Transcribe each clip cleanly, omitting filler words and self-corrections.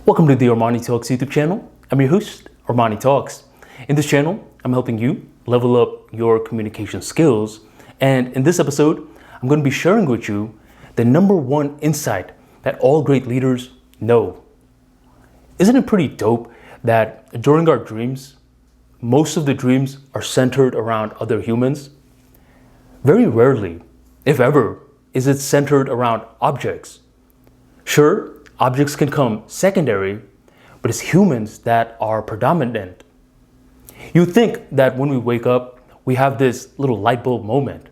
Welcome to the ArmaniTalks YouTube channel. I'm your host, ArmaniTalks. In this channel, I'm helping you level up your communication skills. And in this episode, I'm going to be sharing with you the number one insight that all great leaders know. Isn't it pretty dope that during our dreams, most of the dreams are centered around other humans? Very rarely, if ever, is it centered around objects. Sure, objects can come secondary, but it's humans that are predominant. You think that when we wake up, we have this little light bulb moment.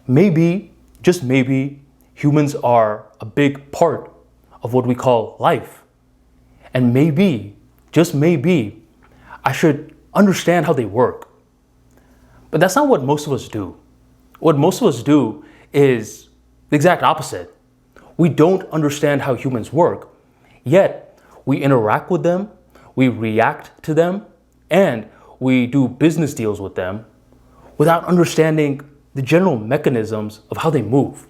Maybe, just maybe, humans are a big part of what we call life. And maybe, just maybe, I should understand how they work. But that's not what most of us do. What most of us do is the exact opposite. We don't understand how humans work, yet we interact with them, we react to them, and we do business deals with them without understanding the general mechanisms of how they move.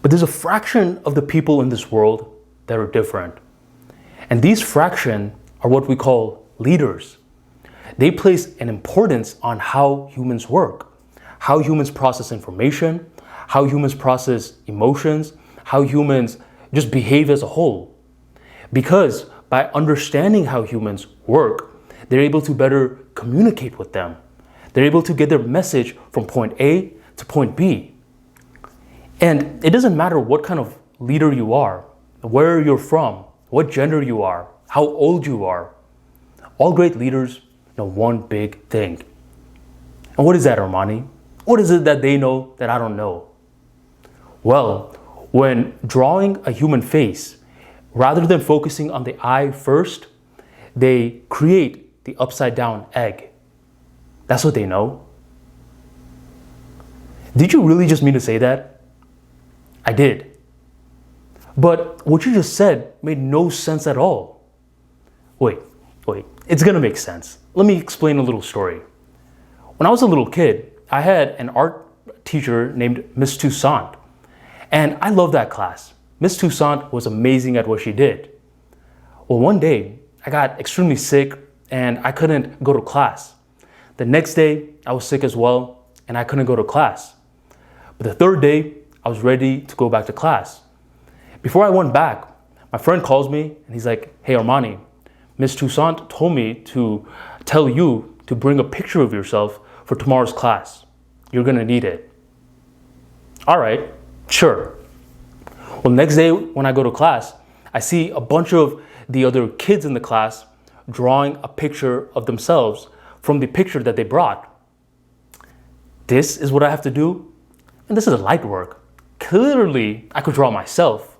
But there's a fraction of the people in this world that are different. And these fraction are what we call leaders. They place an importance on how humans work, how humans process information, how humans process emotions, how humans just behave as a whole. Because by understanding how humans work, they're able to better communicate with them. They're able to get their message from point A to point B. And it doesn't matter what kind of leader you are, where you're from, what gender you are, how old you are. All great leaders know one big thing. And what is that, Armani? What is it that they know that I don't know? Well, when drawing a human face, rather than focusing on the eye first, they create the upside down egg. That's what they know. Did you really just mean to say that? I did. But what you just said made no sense at all. Wait, it's gonna make sense. Let me explain a little story. When I was a little kid, I had an art teacher named Miss Toussaint. And I loved that class. Miss Toussaint was amazing at what she did. Well, one day I got extremely sick and I couldn't go to class. The next day I was sick as well and I couldn't go to class. But the third day I was ready to go back to class. Before I went back, my friend calls me and he's like, "Hey Armani, Miss Toussaint told me to tell you to bring a picture of yourself for tomorrow's class. You're gonna need it." All right. Sure. Well, next day when I go to class, I see a bunch of the other kids in the class drawing a picture of themselves from the picture that they brought. This is what I have to do? And this is light work. Clearly, I could draw myself.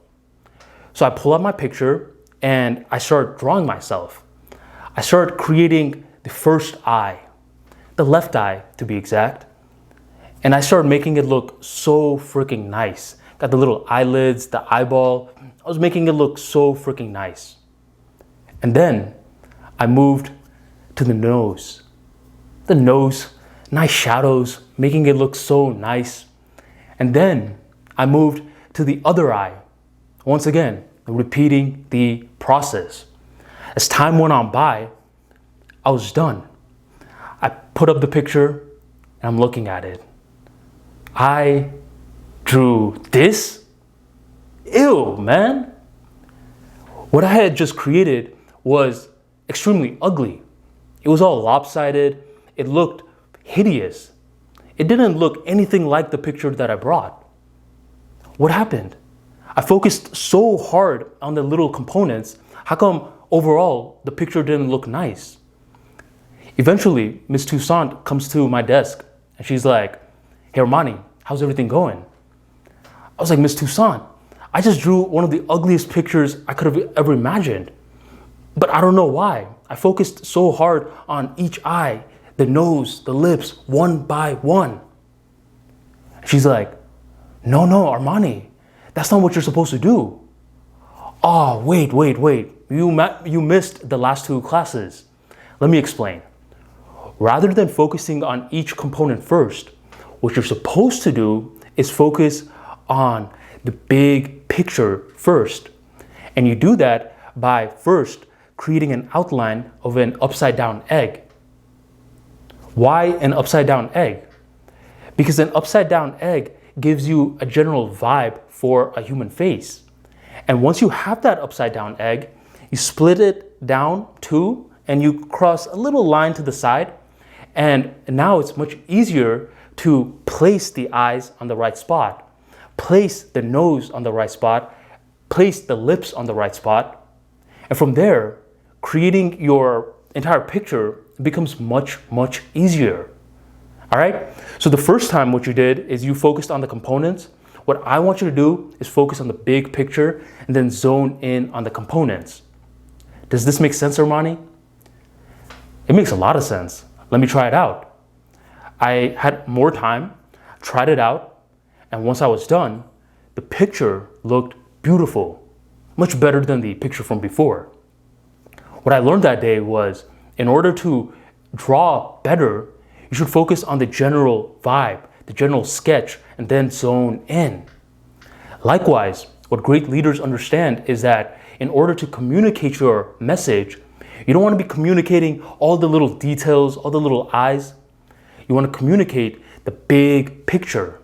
So I pull out my picture and I start drawing myself. I start creating the first eye, the left eye to be exact. And I started making it look so freaking nice. Got the little eyelids, the eyeball. I was making it look so freaking nice. And then I moved to the nose. The nose, nice shadows, making it look so nice. And then I moved to the other eye. Once again, repeating the process. As time went on by, I was done. I put up the picture and I'm looking at it. I drew this? Ew, man. What I had just created was extremely ugly. It was all lopsided. It looked hideous. It didn't look anything like the picture that I brought. What happened? I focused so hard on the little components. How come overall the picture didn't look nice? Eventually, Miss Toussaint comes to my desk and she's like, "Hey Armani, how's everything going?" I was like, "Miss Toussaint, I just drew one of the ugliest pictures I could have ever imagined. But I don't know why. I focused so hard on each eye, the nose, the lips, one by one." She's like, No, Armani, that's not what you're supposed to do." "Oh, wait. You missed the last two classes. Let me explain. Rather than focusing on each component first, what you're supposed to do is focus on the big picture first. And you do that by first creating an outline of an upside down egg. Why an upside down egg? Because an upside down egg gives you a general vibe for a human face. And once you have that upside down egg, you split it down two and you cross a little line to the side. And now it's much easier to place the eyes on the right spot, place the nose on the right spot, place the lips on the right spot. And from there, creating your entire picture becomes much, much easier. All right? So the first time what you did is you focused on the components. What I want you to do is focus on the big picture and then zone in on the components. Does this make sense, Armani? It makes a lot of sense. Let me try it out. I had more time, tried it out, and once I was done, the picture looked beautiful, much better than the picture from before. What I learned that day was, in order to draw better, you should focus on the general vibe, the general sketch, and then zone in. Likewise, what great leaders understand is that in order to communicate your message, you don't want to be communicating all the little details, all the little eyes. You want to communicate the big picture.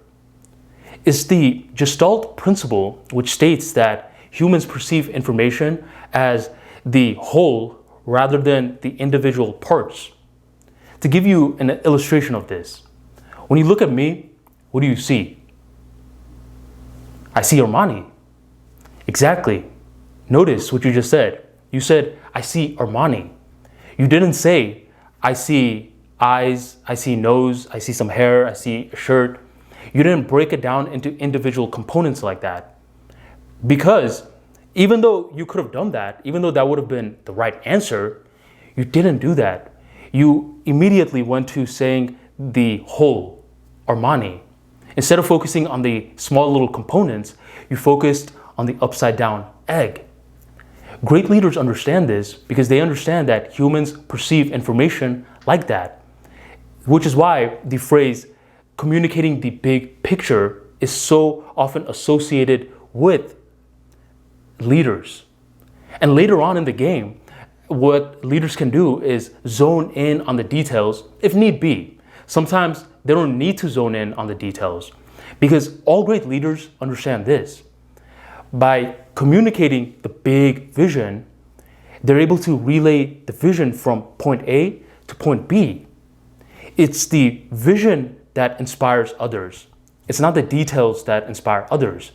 It's the gestalt principle, which states that humans perceive information as the whole rather than the individual parts. To give you an illustration of this, when you look at me, what do you see? I see Armani. Exactly. Notice what you just said. You said, I see Armani. You didn't say, I see eyes, I see nose, I see some hair, I see a shirt. You didn't break it down into individual components like that. Because even though you could have done that, even though that would have been the right answer, you didn't do that. You immediately went to saying the whole, Armani. Instead of focusing on the small little components, you focused on the upside down egg. Great leaders understand this because they understand that humans perceive information like that, which is why the phrase communicating the big picture is so often associated with leaders. And later on in the game, what leaders can do is zone in on the details if need be. Sometimes they don't need to zone in on the details because all great leaders understand this. By communicating the big vision, they're able to relay the vision from point A to point B. It's the vision that inspires others. It's not the details that inspire others.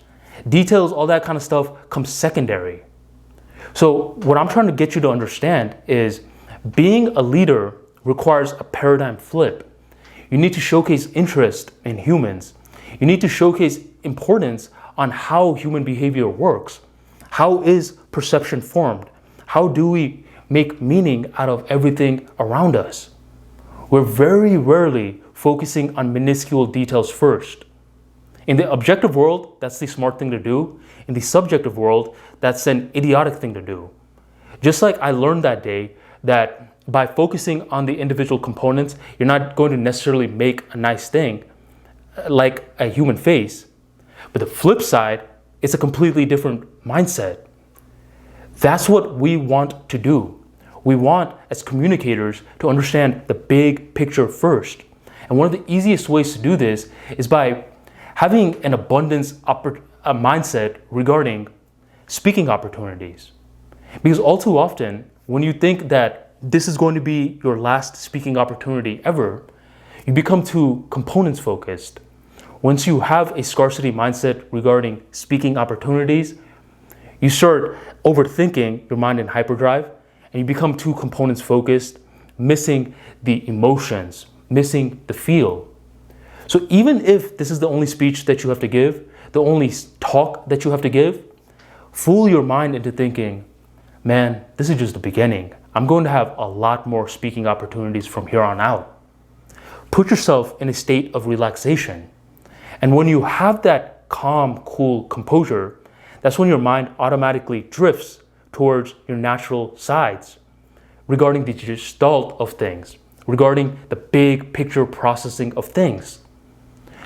Details, all that kind of stuff comes secondary. So what I'm trying to get you to understand is being a leader requires a paradigm flip. You need to showcase interest in humans. You need to showcase importance on how human behavior works. How is perception formed? How do we make meaning out of everything around us? We're very rarely focusing on minuscule details first. In the objective world, that's the smart thing to do. In the subjective world, that's an idiotic thing to do. Just like I learned that day that by focusing on the individual components, you're not going to necessarily make a nice thing like a human face. But the flip side, it's a completely different mindset. That's what we want to do. We want, as communicators, to understand the big picture first. And one of the easiest ways to do this is by having an abundance mindset regarding speaking opportunities. Because all too often, when you think that this is going to be your last speaking opportunity ever, you become too components focused. Once you have a scarcity mindset regarding speaking opportunities, you start overthinking your mind in hyperdrive and you become too components focused, missing the emotions, missing the feel. So even if this is the only speech that you have to give, the only talk that you have to give, fool your mind into thinking, man, this is just the beginning. I'm going to have a lot more speaking opportunities from here on out. Put yourself in a state of relaxation. And when you have that calm, cool composure, that's when your mind automatically drifts towards your natural sides regarding the gestalt of things, regarding the big picture processing of things.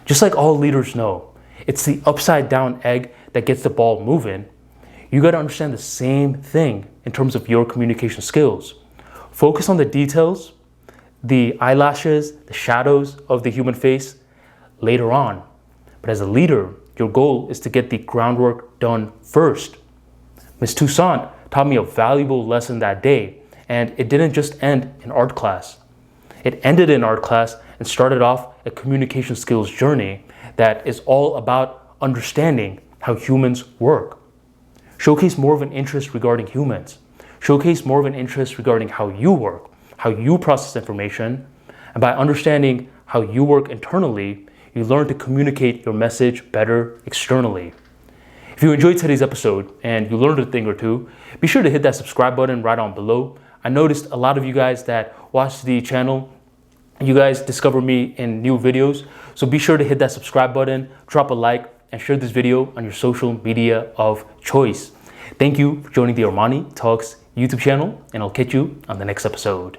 Just like all leaders know, it's the upside down egg that gets the ball moving. You got to understand the same thing in terms of your communication skills. Focus on the details, the eyelashes, the shadows of the human face later on. But as a leader, your goal is to get the groundwork done first. Ms. Toussaint taught me a valuable lesson that day, and it didn't just end in art class. It ended in art class and started off a communication skills journey that is all about understanding how humans work. Showcase more of an interest regarding humans. Showcase more of an interest regarding how you work, how you process information, and by understanding how you work internally, you learn to communicate your message better externally. If you enjoyed today's episode and you learned a thing or two, be sure to hit that subscribe button right on below. I noticed a lot of you guys that watch the channel, you guys discover me in new videos, so be sure to hit that subscribe button, drop a like, and share this video on your social media of choice. Thank you for joining the Armani Talks YouTube channel, and I'll catch you on the next episode.